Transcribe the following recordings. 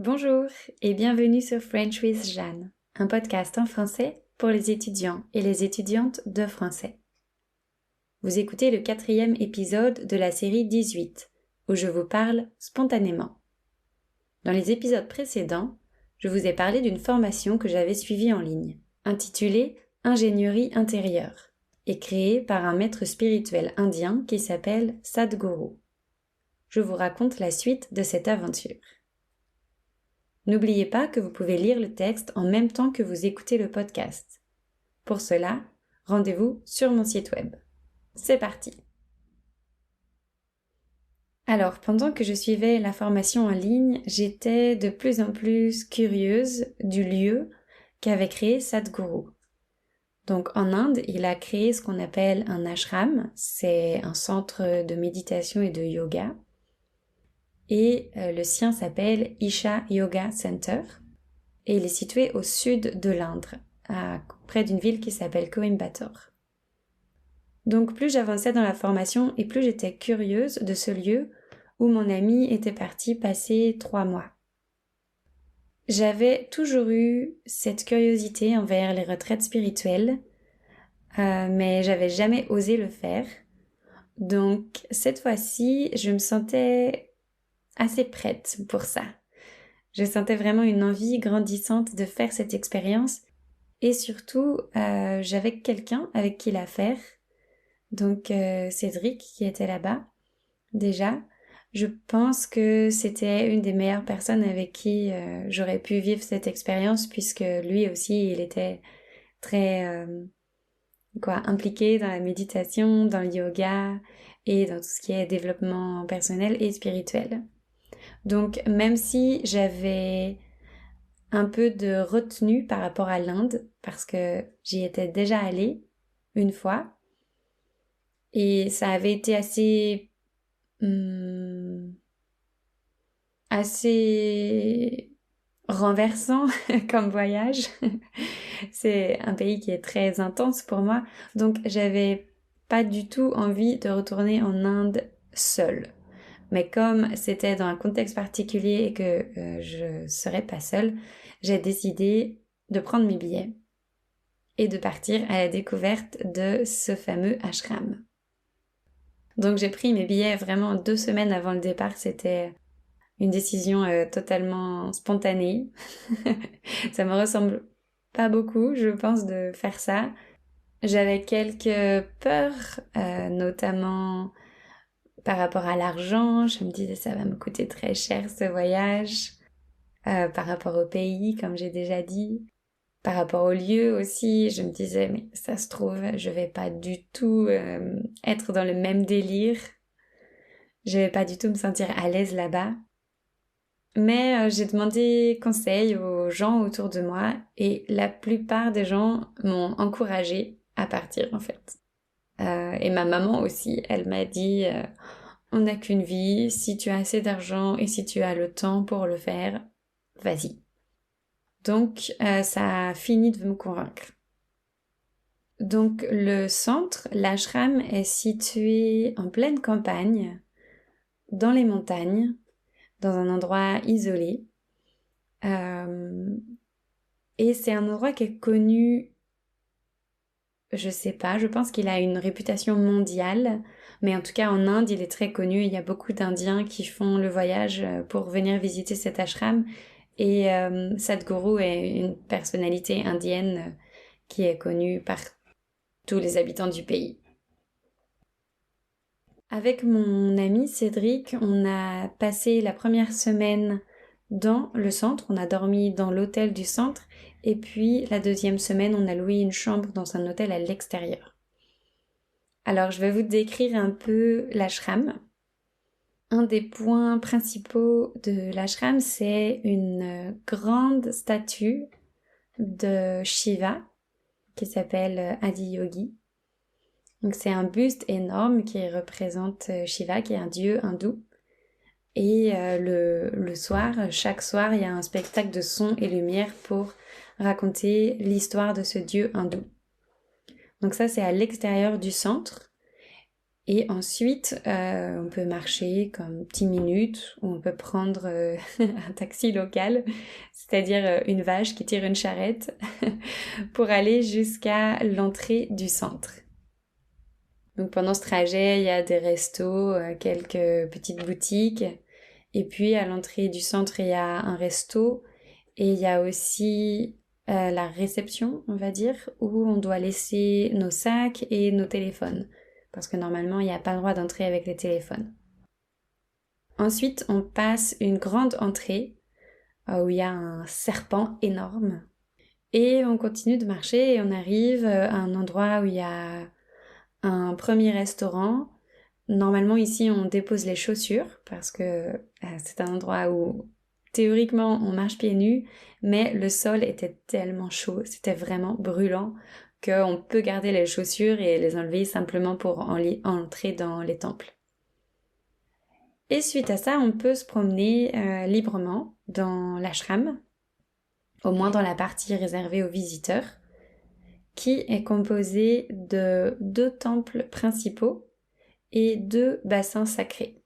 Bonjour et bienvenue sur French with Jeanne, un podcast en français pour les étudiants et les étudiantes de français. Vous écoutez le 4e épisode de la série 18, où je vous parle spontanément. Dans les épisodes précédents, je vous ai parlé d'une formation que j'avais suivie en ligne, intitulée Ingénierie intérieure, et créée par un maître spirituel indien qui s'appelle Sadhguru. Je vous raconte la suite de cette aventure. N'oubliez pas que vous pouvez lire le texte en même temps que vous écoutez le podcast. Pour cela, rendez-vous sur mon site web. C'est parti! Alors, pendant que je suivais la formation en ligne, j'étais de plus en plus curieuse du lieu qu'avait créé Sadhguru. Donc en Inde, il a créé ce qu'on appelle un ashram, c'est un centre de méditation et de yoga. Et le sien s'appelle Isha Yoga Center et il est situé au sud de l'Inde, près d'une ville qui s'appelle Coimbatore. Donc plus j'avançais dans la formation et plus j'étais curieuse de ce lieu où mon ami était parti passer 3 mois. J'avais toujours eu cette curiosité envers les retraites spirituelles, mais j'avais jamais osé le faire. Donc cette fois-ci, je me sentais assez prête pour ça. Je sentais vraiment une envie grandissante de faire cette expérience et surtout j'avais quelqu'un avec qui la faire, donc Cédric qui était là-bas déjà. Je pense que c'était une des meilleures personnes avec qui j'aurais pu vivre cette expérience puisque lui aussi il était très impliqué dans la méditation, dans le yoga et dans tout ce qui est développement personnel et spirituel. Donc même si j'avais un peu de retenue par rapport à l'Inde, parce que j'y étais déjà allée une fois, et ça avait été assez renversant comme voyage. C'est un pays qui est très intense pour moi, donc j'avais pas du tout envie de retourner en Inde seule. Mais comme c'était dans un contexte particulier et que je serais pas seule, j'ai décidé de prendre mes billets et de partir à la découverte de ce fameux ashram. Donc j'ai pris mes billets vraiment 2 semaines avant le départ, c'était une décision totalement spontanée. Ça me ressemble pas beaucoup, je pense, de faire ça. J'avais quelques peurs, notamment par rapport à l'argent, je me disais ça va me coûter très cher ce voyage, par rapport au pays, comme j'ai déjà dit, par rapport au lieu aussi, je me disais mais ça se trouve, je vais pas du tout être dans le même délire, je vais pas du tout me sentir à l'aise là-bas. Mais j'ai demandé conseil aux gens autour de moi et la plupart des gens m'ont encouragée à partir en fait. Et ma maman aussi, elle m'a dit on n'a qu'une vie, si tu as assez d'argent et si tu as le temps pour le faire, vas-y. Donc ça a fini de me convaincre. Donc le centre, l'ashram, est situé en pleine campagne, dans les montagnes, dans un endroit isolé. Et c'est un endroit qui est connu, je sais pas, je pense qu'il a une réputation mondiale, mais en tout cas en Inde il est très connu, il y a beaucoup d'Indiens qui font le voyage pour venir visiter cet ashram et Sadhguru est une personnalité indienne qui est connue par tous les habitants du pays. Avec mon ami Cédric, on a passé la première semaine dans le centre, on a dormi dans l'hôtel du centre et puis la deuxième semaine on a loué une chambre dans un hôtel à l'extérieur. Alors je vais vous décrire un peu l'ashram. Un des points principaux de l'ashram, c'est une grande statue de Shiva qui s'appelle Adiyogi. Donc c'est un buste énorme qui représente Shiva, qui est un dieu hindou. Et le soir, chaque soir, il y a un spectacle de son et lumière pour raconter l'histoire de ce dieu hindou. Donc ça, c'est à l'extérieur du centre. Et ensuite, on peut marcher comme 10 minutes ou on peut prendre un taxi local, c'est-à-dire une vache qui tire une charrette pour aller jusqu'à l'entrée du centre. Donc pendant ce trajet, il y a des restos, quelques petites boutiques. Et puis à l'entrée du centre, il y a un resto. Et il y a aussi la réception, on va dire, où on doit laisser nos sacs et nos téléphones. Parce que normalement, il n'y a pas le droit d'entrer avec les téléphones. Ensuite, on passe une grande entrée où il y a un serpent énorme. Et on continue de marcher et on arrive à un endroit où il y a un premier restaurant. Normalement, ici, on dépose les chaussures parce que c'est un endroit où théoriquement on marche pieds nus, mais le sol était tellement chaud, c'était vraiment brûlant qu'on peut garder les chaussures et les enlever simplement pour entrer dans les temples. Et suite à ça, on peut se promener librement dans l'ashram, au moins dans la partie réservée aux visiteurs, qui est composée de 2 temples principaux et 2 bassins sacrés.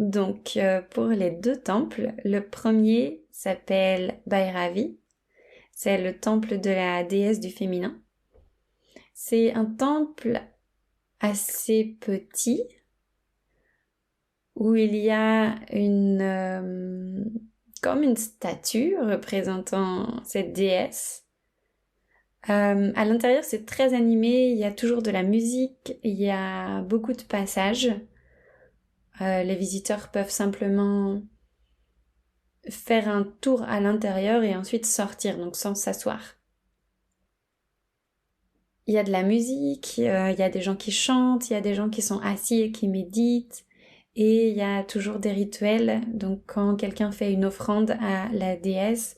Donc pour les 2 temples, le premier s'appelle Bhairavi, c'est le temple de la déesse du féminin. C'est un temple assez petit où il y a comme une statue représentant cette déesse. À l'intérieur, c'est très animé, il y a toujours de la musique, il y a beaucoup de passages. Les visiteurs peuvent simplement faire un tour à l'intérieur et ensuite sortir, donc sans s'asseoir. Il y a de la musique, il y a des gens qui chantent, il y a des gens qui sont assis et qui méditent, et il y a toujours des rituels. Donc quand quelqu'un fait une offrande à la déesse,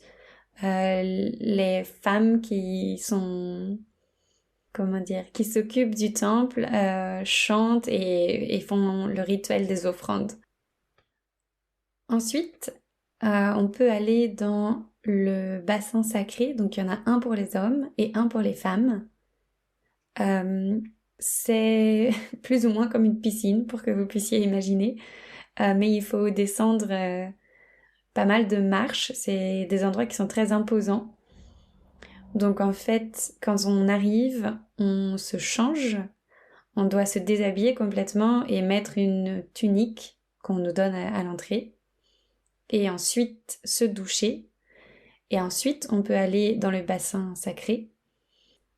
les femmes qui sont, comment dire, qui s'occupent du temple chantent et font le rituel des offrandes. Ensuite, on peut aller dans le bassin sacré, donc il y en a un pour les hommes et un pour les femmes. C'est plus ou moins comme une piscine pour que vous puissiez imaginer, mais il faut descendre pas mal de marches, c'est des endroits qui sont très imposants. Donc en fait, quand on arrive, on se change, on doit se déshabiller complètement et mettre une tunique qu'on nous donne à l'entrée, et ensuite se doucher, et ensuite on peut aller dans le bassin sacré.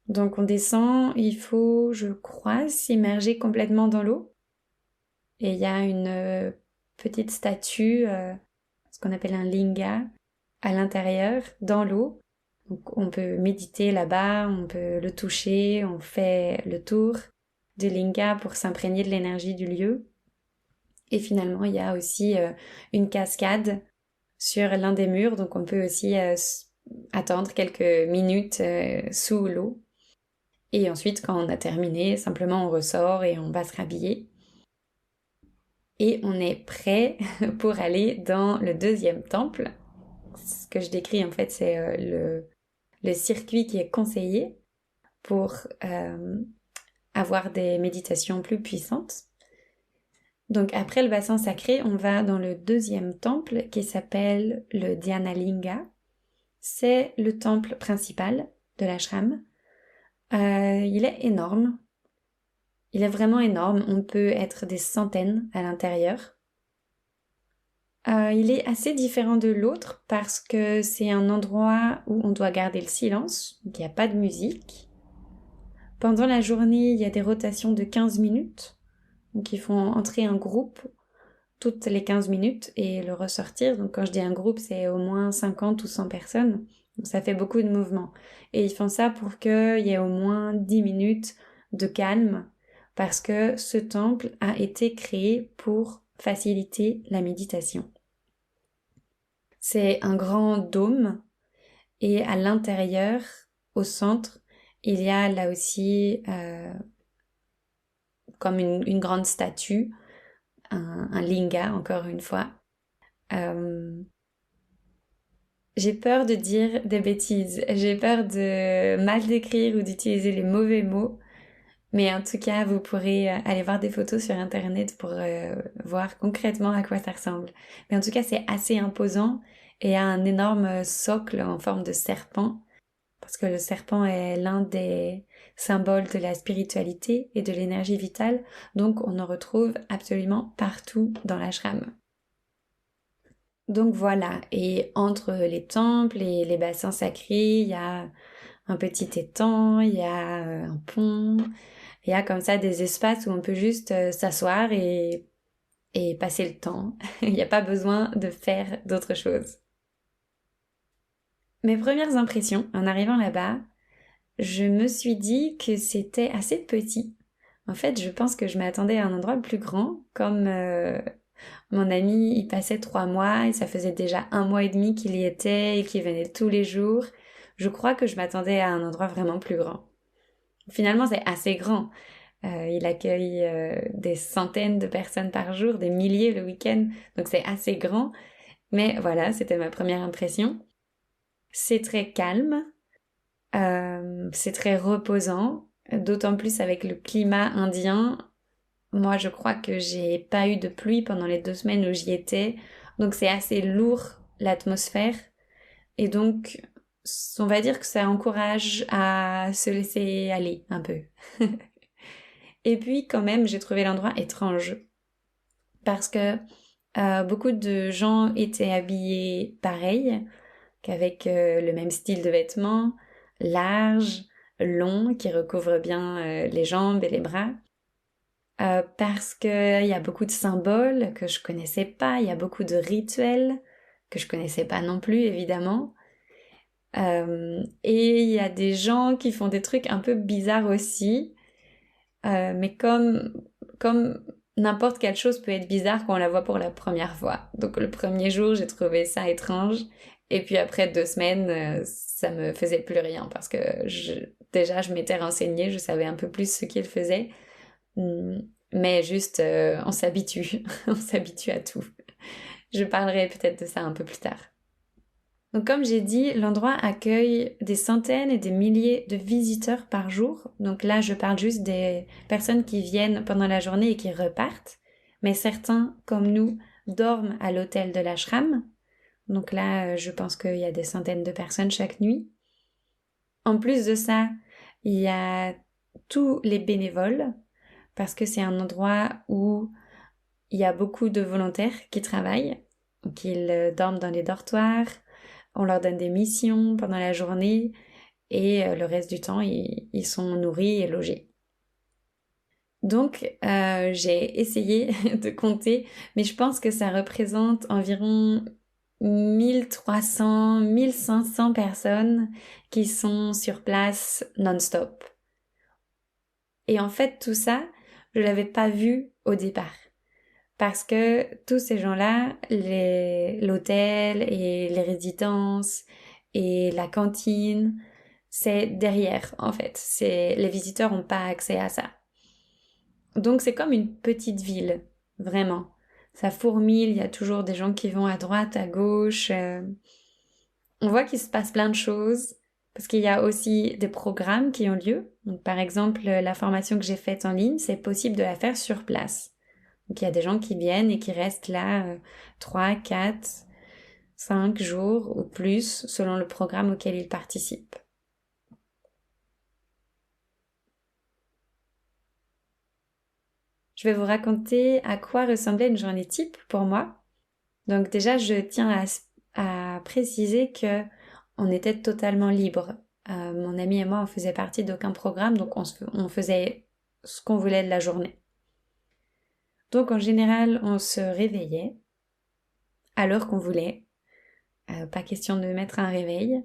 Donc on descend, il faut, je crois, s'immerger complètement dans l'eau. Et il y a une petite statue, ce qu'on appelle un linga, à l'intérieur, dans l'eau. Donc on peut méditer là-bas, on peut le toucher, on fait le tour du linga pour s'imprégner de l'énergie du lieu. Et finalement, il y a aussi une cascade sur l'un des murs, donc on peut aussi attendre quelques minutes sous l'eau. Et ensuite, quand on a terminé, simplement on ressort et on va se rhabiller. Et on est prêt pour aller dans le deuxième temple. Ce que je décris en fait, c'est le circuit qui est conseillé pour avoir des méditations plus puissantes. Donc après le bassin sacré, on va dans le deuxième temple qui s'appelle le Dhyanalinga. C'est le temple principal de l'ashram. Il est énorme. Il est vraiment énorme. On peut être des centaines à l'intérieur. Il est assez différent de l'autre parce que c'est un endroit où on doit garder le silence, donc il n'y a pas de musique. Pendant la journée, il y a des rotations de 15 minutes, donc ils font entrer un groupe toutes les 15 minutes et le ressortir. Donc quand je dis un groupe, c'est au moins 50 ou 100 personnes, donc ça fait beaucoup de mouvements. Et ils font ça pour qu'il y ait au moins 10 minutes de calme parce que ce temple a été créé pour faciliter la méditation. C'est un grand dôme et à l'intérieur, au centre, il y a là aussi comme une grande statue, un linga encore une fois. J'ai peur de dire des bêtises, j'ai peur de mal décrire ou d'utiliser les mauvais mots, Mais en tout cas, vous pourrez aller voir des photos sur internet pour voir concrètement à quoi ça ressemble. Mais en tout cas, c'est assez imposant et a un énorme socle en forme de serpent, parce que le serpent est l'un des symboles de la spiritualité et de l'énergie vitale, donc on en retrouve absolument partout dans l'ashram. Donc voilà, et entre les temples et les bassins sacrés, il y a un petit étang, il y a un pont, il y a comme ça des espaces où on peut juste s'asseoir et passer le temps. Il n'y a pas besoin de faire d'autres choses. Mes premières impressions en arrivant là-bas, je me suis dit que c'était assez petit. En fait, je pense que je m'attendais à un endroit plus grand, comme mon ami y passait 3 mois et ça faisait déjà 1 mois et demi qu'il y était et qu'il venait tous les jours. Je crois que je m'attendais à un endroit vraiment plus grand. Finalement, c'est assez grand. Il accueille des centaines de personnes par jour, des milliers le week-end, donc c'est assez grand. Mais voilà, c'était ma première impression. C'est très calme, c'est très reposant, d'autant plus avec le climat indien. Moi, je crois que j'ai pas eu de pluie pendant les 2 semaines où j'y étais, donc c'est assez lourd l'atmosphère. Et donc, on va dire que ça encourage à se laisser aller un peu. Et puis, quand même, j'ai trouvé l'endroit étrange parce que beaucoup de gens étaient habillés pareil, qu'avec le même style de vêtements, large, long, qui recouvre bien les jambes et les bras. Parce qu'il y a beaucoup de symboles que je connaissais pas, il y a beaucoup de rituels que je connaissais pas non plus évidemment. Et il y a des gens qui font des trucs un peu bizarres aussi, mais comme n'importe quelle chose peut être bizarre quand on la voit pour la première fois. Donc le premier jour, j'ai trouvé ça étrange. Et puis après 2 semaines, ça me faisait plus rien parce que déjà je m'étais renseignée, je savais un peu plus ce qu'ils faisaient. Mais juste, on s'habitue, on s'habitue à tout. Je parlerai peut-être de ça un peu plus tard. Donc comme j'ai dit, l'endroit accueille des centaines et des milliers de visiteurs par jour. Donc là, je parle juste des personnes qui viennent pendant la journée et qui repartent. Mais certains, comme nous, dorment à l'hôtel de l'ashram. Donc là, je pense qu'il y a des centaines de personnes chaque nuit. En plus de ça, il y a tous les bénévoles, parce que c'est un endroit où il y a beaucoup de volontaires qui travaillent. Donc ils dorment dans les dortoirs, on leur donne des missions pendant la journée et le reste du temps, ils sont nourris et logés. Donc, j'ai essayé de compter, mais je pense que ça représente environ 1300, 1500 personnes qui sont sur place non-stop. Et en fait, tout ça, je l'avais pas vu au départ. Parce que tous ces gens-là, l'hôtel et les résidences et la cantine, c'est derrière en fait. Les visiteurs n'ont pas accès à ça. Donc c'est comme une petite ville, vraiment. Ça fourmille, il y a toujours des gens qui vont à droite, à gauche. On voit qu'il se passe plein de choses parce qu'il y a aussi des programmes qui ont lieu. Donc, par exemple, la formation que j'ai faite en ligne, c'est possible de la faire sur place. Donc il y a des gens qui viennent et qui restent là 3, 4, 5 jours ou plus selon le programme auquel ils participent. Je vais vous raconter à quoi ressemblait une journée type pour moi. Donc déjà, je tiens à préciser que on était totalement libre. Mon ami et moi, on faisait partie d'aucun programme, donc on faisait ce qu'on voulait de la journée. Donc en général, on se réveillait à l'heure qu'on voulait. Pas question de mettre un réveil.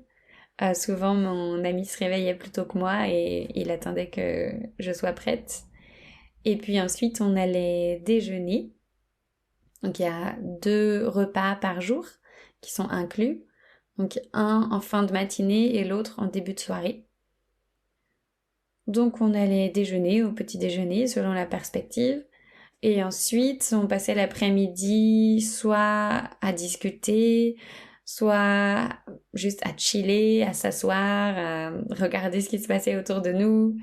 Souvent, mon ami se réveillait plus tôt que moi et il attendait que je sois prête. Et puis ensuite, on allait déjeuner. Donc, il y a 2 repas par jour qui sont inclus. Donc, un en fin de matinée et l'autre en début de soirée. Donc, on allait déjeuner au petit déjeuner selon la perspective. Et ensuite, on passait l'après-midi soit à discuter, soit juste à chiller, à s'asseoir, à regarder ce qui se passait autour de nous.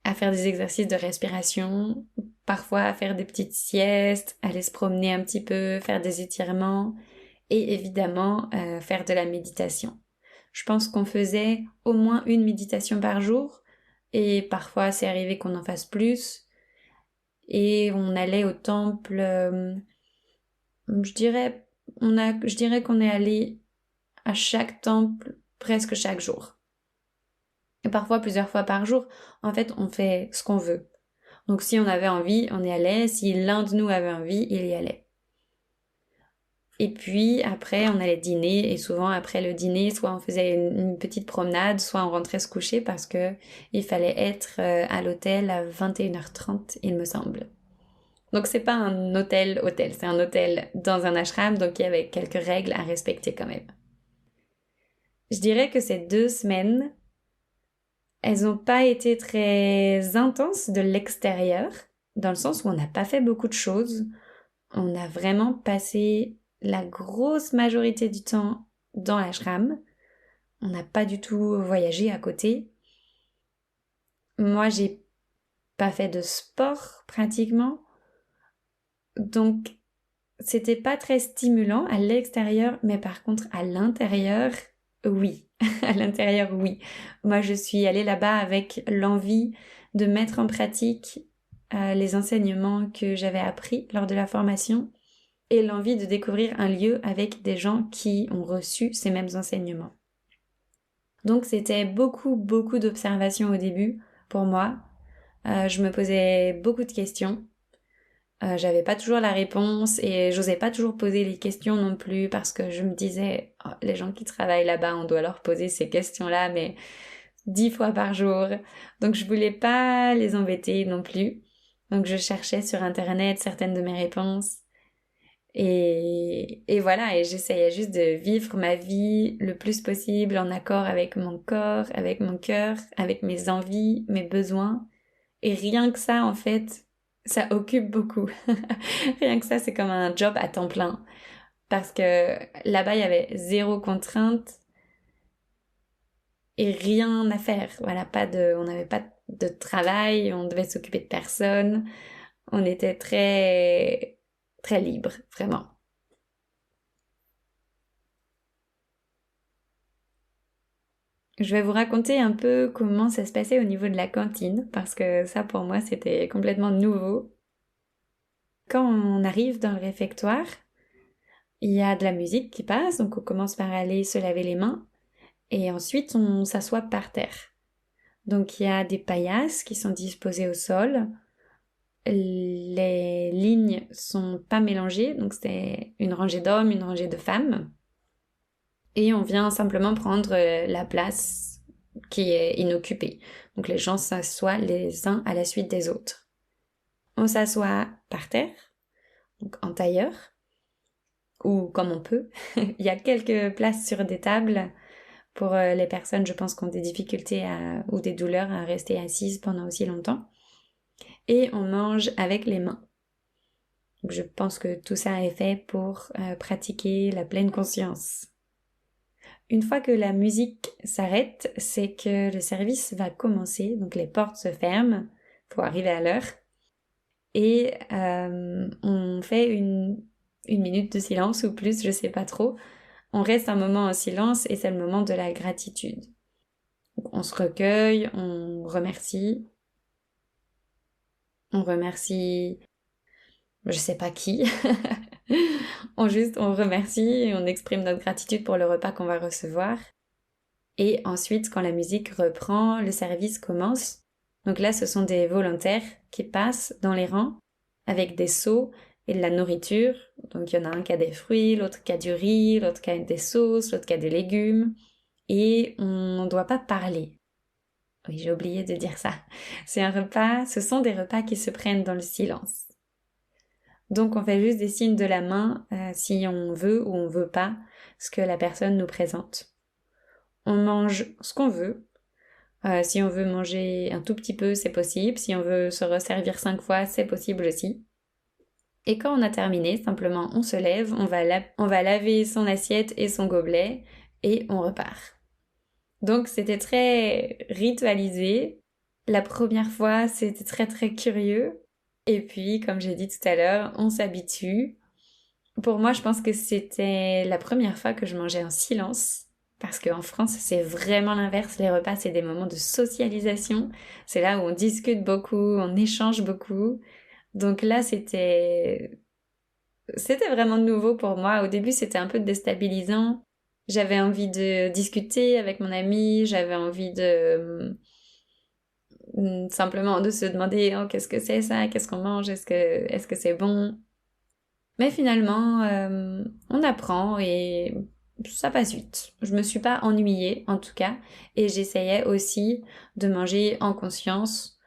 à faire des exercices de respiration, parfois à faire des petites siestes, aller se promener un petit peu, faire des étirements et évidemment faire de la méditation. Je pense qu'on faisait au moins une méditation par jour et parfois c'est arrivé qu'on en fasse plus et on allait au temple, je dirais qu'on est allé à chaque temple presque chaque jour. Et parfois plusieurs fois par jour. En fait, on fait ce qu'on veut. Donc si on avait envie, on y allait. Si l'un de nous avait envie, il y allait. Et puis après, on allait dîner et souvent après le dîner, soit on faisait une petite promenade, soit on rentrait se coucher parce que il fallait être à l'hôtel à 21h30, il me semble. Donc c'est pas un hôtel, c'est un hôtel dans un ashram, donc il y avait quelques règles à respecter quand même. Je dirais que ces 2 semaines, elles n'ont pas été très intenses de l'extérieur, dans le sens où on n'a pas fait beaucoup de choses. On a vraiment passé la grosse majorité du temps dans l'ashram. On n'a pas du tout voyagé à côté. Moi, j'ai pas fait de sport pratiquement. Donc, c'était pas très stimulant à l'extérieur, mais par contre, à l'intérieur, oui. À l'intérieur, oui. Moi, je suis allée là-bas avec l'envie de mettre en pratique les enseignements que j'avais appris lors de la formation et l'envie de découvrir un lieu avec des gens qui ont reçu ces mêmes enseignements. Donc c'était beaucoup d'observations au début pour moi. Je me posais beaucoup de questions. J'avais pas toujours la réponse et j'osais pas toujours poser les questions non plus parce que je me disais oh, les gens qui travaillent là-bas, on doit leur poser ces questions-là mais 10 fois par jour. Donc je voulais pas les embêter non plus. Donc je cherchais sur internet certaines de mes réponses. Et voilà, et j'essayais juste de vivre ma vie le plus possible en accord avec mon corps, avec mon cœur, avec mes envies, mes besoins. Et rien que ça, en fait, ça occupe beaucoup. Rien que ça, c'est comme un job à temps plein. Parce que là-bas, il y avait zéro contrainte et rien à faire. Voilà, on n'avait pas de travail, on devait s'occuper de personne. On était très, très libre, vraiment. Je vais vous raconter un peu comment ça se passait au niveau de la cantine, parce que ça pour moi c'était complètement nouveau. Quand on arrive dans le réfectoire, il y a de la musique qui passe, donc on commence par aller se laver les mains, et ensuite on s'assoit par terre. Donc il y a des paillasses qui sont disposées au sol, les lignes sont pas mélangées, donc c'est une rangée d'hommes, une rangée de femmes, et on vient simplement prendre la place qui est inoccupée. Donc les gens s'assoient les uns à la suite des autres. On s'assoit par terre, donc en tailleur, ou comme on peut. Il y a quelques places sur des tables pour les personnes, je pense, qui ont des difficultés ou des douleurs à rester assises pendant aussi longtemps. Et on mange avec les mains. Donc je pense que tout ça est fait pour pratiquer la pleine conscience. Une fois que la musique s'arrête, c'est que le service va commencer, donc les portes se ferment, faut arriver à l'heure, et on fait une minute de silence ou plus, je sais pas trop. On reste un moment en silence et c'est le moment de la gratitude. Donc, on se recueille, on remercie je sais pas qui. on remercie et on exprime notre gratitude pour le repas qu'on va recevoir. Et ensuite, quand la musique reprend, le service commence. Donc là, ce sont des volontaires qui passent dans les rangs avec des seaux et de la nourriture. Donc il y en a un qui a des fruits, l'autre qui a du riz, l'autre qui a des sauces, l'autre qui a des légumes. Et on ne doit pas parler. Oui, j'ai oublié de dire ça. Ce sont des repas qui se prennent dans le silence. Donc on fait juste des signes de la main si on veut ou on veut pas ce que la personne nous présente. On mange ce qu'on veut. Si on veut manger un tout petit peu, c'est possible. Si on veut se resservir 5 fois, c'est possible aussi. Et quand on a terminé, simplement on se lève, on va laver son assiette et son gobelet et on repart. Donc c'était très ritualisé La première fois, c'était très très curieux. Et puis, comme j'ai dit tout à l'heure, on s'habitue. Pour moi, je pense que c'était la première fois que je mangeais en silence. Parce qu'en France, c'est vraiment l'inverse. Les repas, c'est des moments de socialisation. C'est là où on discute beaucoup, on échange beaucoup. Donc là, c'était vraiment nouveau pour moi. Au début, c'était un peu déstabilisant. J'avais envie de discuter avec mon ami, j'avais envie de simplement de se demander oh, qu'est-ce que c'est ça, qu'est-ce qu'on mange, est-ce que c'est bon. Mais finalement, on apprend et ça passe vite. Je me suis pas ennuyée en tout cas, et j'essayais aussi de manger en conscience.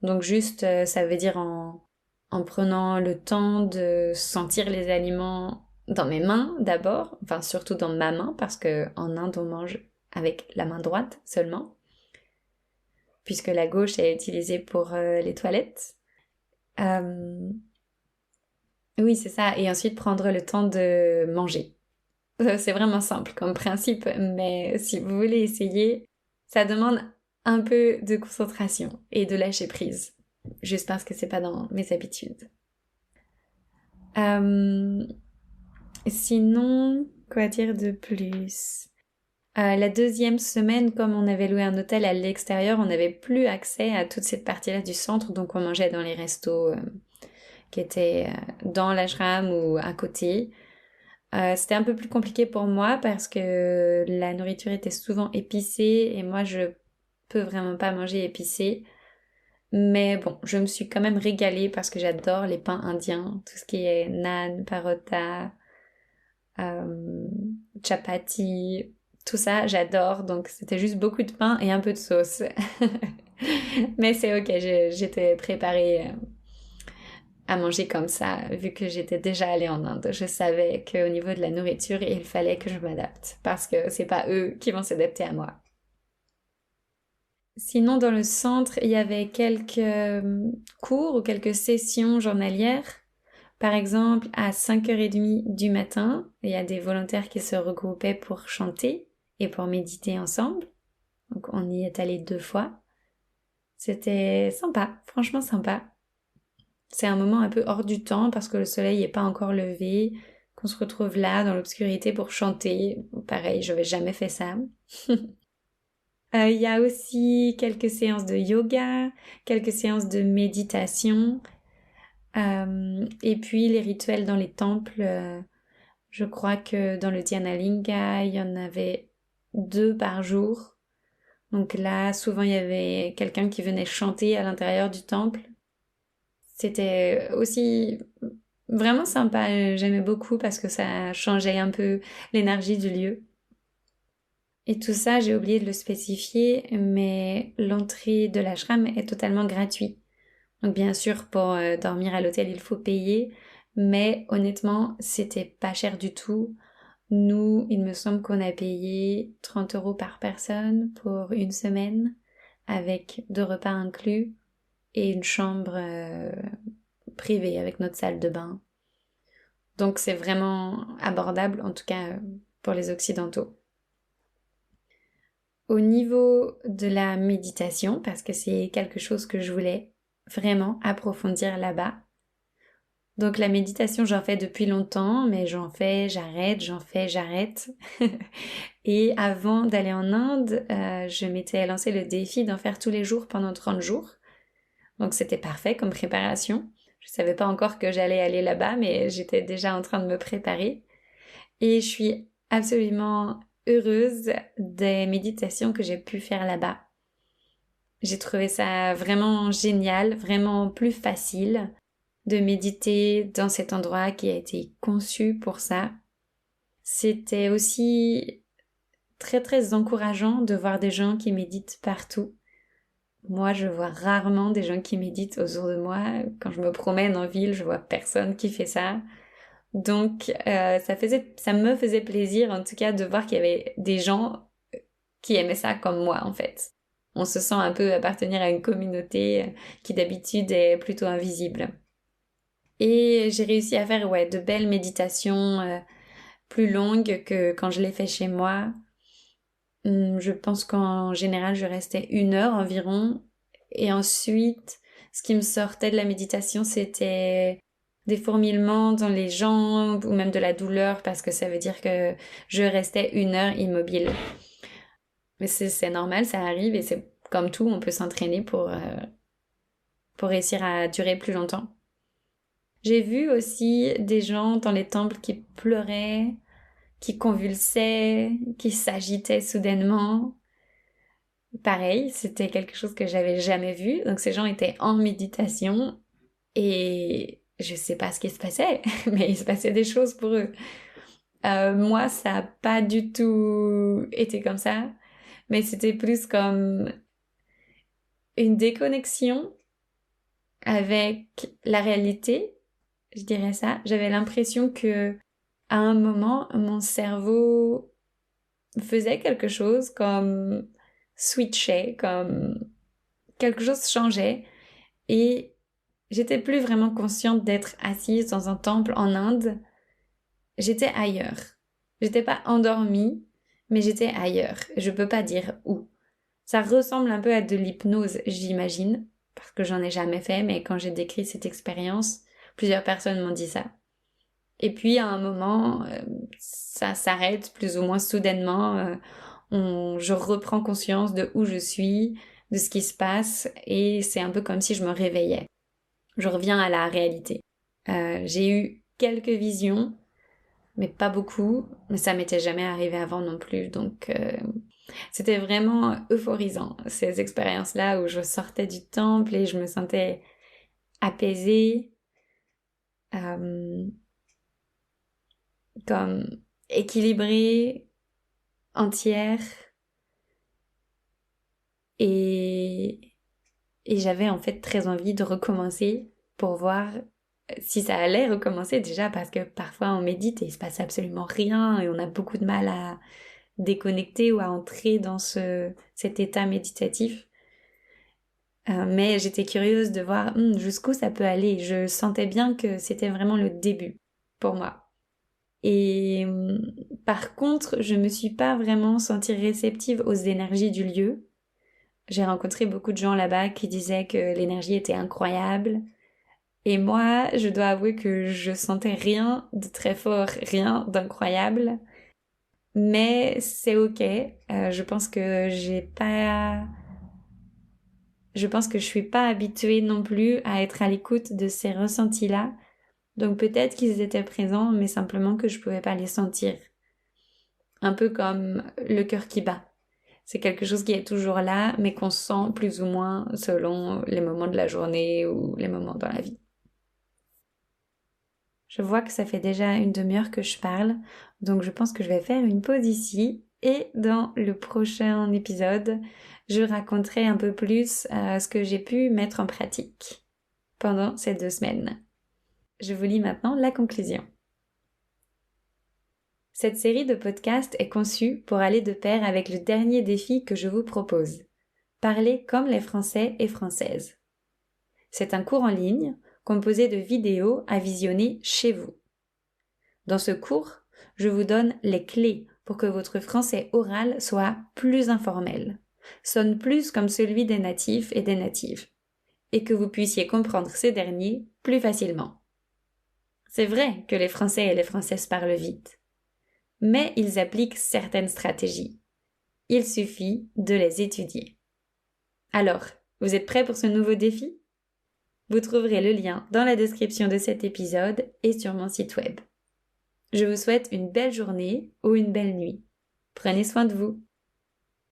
Donc juste, ça veut dire en prenant le temps de sentir les aliments dans mes mains d'abord, enfin surtout dans ma main parce que en Inde on mange avec la main droite seulement, puisque la gauche est utilisée pour les toilettes. Euh, oui, c'est ça. Et ensuite prendre le temps de manger. C'est vraiment simple comme principe, mais si vous voulez essayer, ça demande un peu de concentration et de lâcher prise. Juste parce que c'est pas dans mes habitudes. Euh, Sinon, quoi dire de plus? La deuxième semaine, comme on avait loué un hôtel à l'extérieur, on n'avait plus accès à toute cette partie-là du centre, donc on mangeait dans les restos qui étaient dans l'ashram ou à côté. C'était un peu plus compliqué pour moi parce que la nourriture était souvent épicée et moi je peux vraiment pas manger épicé. Mais bon, je me suis quand même régalée parce que j'adore les pains indiens, tout ce qui est naan, parota, euh, chapati, tout ça, j'adore. Donc c'était juste beaucoup de pain et un peu de sauce. Mais c'est ok, j'étais préparée à manger comme ça, vu que j'étais déjà allée en Inde. Je savais qu'au niveau de la nourriture, il fallait que je m'adapte, parce que c'est pas eux qui vont s'adapter à moi. Sinon, dans le centre, il y avait quelques cours ou quelques sessions journalières. Par exemple, à 5h30 du matin, il y a des volontaires qui se regroupaient pour chanter et pour méditer ensemble. Donc on y est allé 2 fois. C'était sympa, franchement sympa. C'est un moment un peu hors du temps parce que le soleil n'est pas encore levé, qu'on se retrouve là dans l'obscurité pour chanter. Pareil, je n'avais jamais fait ça. Il y a aussi quelques séances de yoga, quelques séances de méditation, et puis les rituels dans les temples. Je crois que dans le Dhyana Linga, il y en avait 2 par jour. Donc là, souvent, il y avait quelqu'un qui venait chanter à l'intérieur du temple. C'était aussi vraiment sympa, j'aimais beaucoup parce que ça changeait un peu l'énergie du lieu. Et tout ça, j'ai oublié de le spécifier, mais l'entrée de l'ashram est totalement gratuite. Donc bien sûr, pour dormir à l'hôtel, il faut payer, mais honnêtement, c'était pas cher du tout. Nous, il me semble qu'on a payé 30 € par personne pour une semaine, avec 2 repas inclus et une chambre privée avec notre salle de bain. Donc c'est vraiment abordable, en tout cas pour les Occidentaux. Au niveau de la méditation, parce que c'est quelque chose que je voulais vraiment approfondir là-bas. Donc la méditation, j'en fais depuis longtemps, mais j'en fais, j'arrête, j'en fais, j'arrête. Et avant d'aller en Inde, je m'étais lancé le défi d'en faire tous les jours pendant 30 jours. Donc c'était parfait comme préparation. Je savais pas encore que j'allais aller là-bas, mais j'étais déjà en train de me préparer. Et je suis absolument heureuse des méditations que j'ai pu faire là-bas. J'ai trouvé ça vraiment génial, vraiment plus facile de méditer dans cet endroit qui a été conçu pour ça. C'était aussi très très encourageant de voir des gens qui méditent partout. Moi, je vois rarement des gens qui méditent autour de moi. Quand je me promène en ville, je vois personne qui fait ça. Donc, ça me faisait plaisir, en tout cas, de voir qu'il y avait des gens qui aimaient ça comme moi, en fait. On se sent un peu appartenir à une communauté qui d'habitude est plutôt invisible. Et j'ai réussi à faire, ouais, de belles méditations plus longues que quand je les fais chez moi. Je pense qu'en général, je restais 1 heure environ. Et ensuite, ce qui me sortait de la méditation, c'était des fourmillements dans les jambes ou même de la douleur parce que ça veut dire que je restais 1 heure immobile. Mais c'est normal, ça arrive et c'est comme tout, on peut s'entraîner pour réussir à durer plus longtemps. J'ai vu aussi des gens dans les temples qui pleuraient, qui convulsaient, qui s'agitaient soudainement. Pareil, c'était quelque chose que j'avais jamais vu. Donc ces gens étaient en méditation et je sais pas ce qui se passait, mais il se passait des choses pour eux. Moi, ça a pas du tout été comme ça, mais c'était plus comme une déconnexion avec la réalité, je dirais ça. J'avais l'impression que à un moment, mon cerveau faisait quelque chose comme switchait, comme quelque chose changeait et j'étais plus vraiment consciente d'être assise dans un temple en Inde. J'étais ailleurs. J'étais pas endormie, mais j'étais ailleurs. Je peux pas dire où. Ça ressemble un peu à de l'hypnose, j'imagine, parce que j'en ai jamais fait, mais quand j'ai décrit cette expérience, plusieurs personnes m'ont dit ça. Et puis à un moment, ça s'arrête plus ou moins soudainement. Je reprends conscience de où je suis, de ce qui se passe, et c'est un peu comme si je me réveillais. Je reviens à la réalité. J'ai eu quelques visions, mais pas beaucoup. Mais ça m'était jamais arrivé avant non plus, donc c'était vraiment euphorisant, ces expériences-là où je sortais du temple et je me sentais apaisée, comme équilibrée, entière. Et, et j'avais en fait très envie de recommencer pour voir si ça allait recommencer déjà parce que parfois on médite et il se passe absolument rien et on a beaucoup de mal à déconnecter ou à entrer dans cet état méditatif. Mais j'étais curieuse de voir jusqu'où ça peut aller. Je sentais bien que c'était vraiment le début pour moi. Et par contre, je me suis pas vraiment sentie réceptive aux énergies du lieu. J'ai rencontré beaucoup de gens là-bas qui disaient que l'énergie était incroyable. Et moi, je dois avouer que je sentais rien de très fort, rien d'incroyable. Mais c'est ok. Je pense que je suis pas habituée non plus à être à l'écoute de ces ressentis-là. Donc peut-être qu'ils étaient présents, mais simplement que je pouvais pas les sentir. Un peu comme le cœur qui bat. C'est quelque chose qui est toujours là, mais qu'on sent plus ou moins selon les moments de la journée ou les moments dans la vie. Je vois que ça fait déjà 1 demi-heure que je parle, donc je pense que je vais faire une pause ici et dans le prochain épisode, je raconterai un peu plus ce que j'ai pu mettre en pratique pendant ces 2 semaines. Je vous lis maintenant la conclusion. Cette série de podcasts est conçue pour aller de pair avec le dernier défi que je vous propose. Parler comme les Français et Françaises. C'est un cours en ligne composé de vidéos à visionner chez vous. Dans ce cours, je vous donne les clés pour que votre français oral soit plus informel, sonne plus comme celui des natifs et des natives, et que vous puissiez comprendre ces derniers plus facilement. C'est vrai que les Français et les Françaises parlent vite, mais ils appliquent certaines stratégies. Il suffit de les étudier. Alors, vous êtes prêts pour ce nouveau défi ? Vous trouverez le lien dans la description de cet épisode et sur mon site web. Je vous souhaite une belle journée ou une belle nuit. Prenez soin de vous.